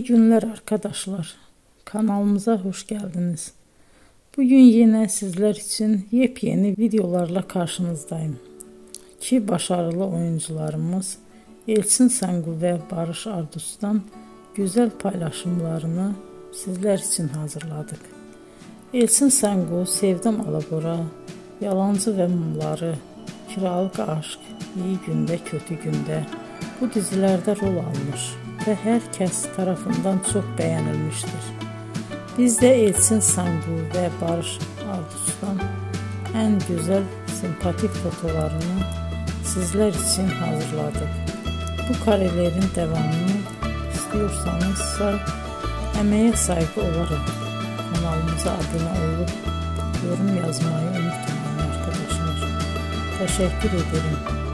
İyi günler arkadaşlar. Kanalımıza hoş geldiniz. Bugün yine sizler için yepyeni videolarla karşınızdayım. İki başarılı oyuncularımız Elçin Sangu ve Barış Ardus'tan güzel paylaşımlarını sizler için hazırladık. Elçin Sangu, Sevdim Alabora, Yalancı ve Mumları, Kiralık Aşk, İyi Günde Kötü Günde bu dizilerde rol almış ve herkes tarafından çok beğenilmiştir. Biz de Elçin Sangu ve Barış Ardus'tan en güzel sempatik fotolarını sizler için hazırladık. Bu karelerin devamını istiyorsanızsa emeğe saygı olarak kanalımıza abone olup yorum yazmayı unutmayın arkadaşlar. Teşekkür ederim.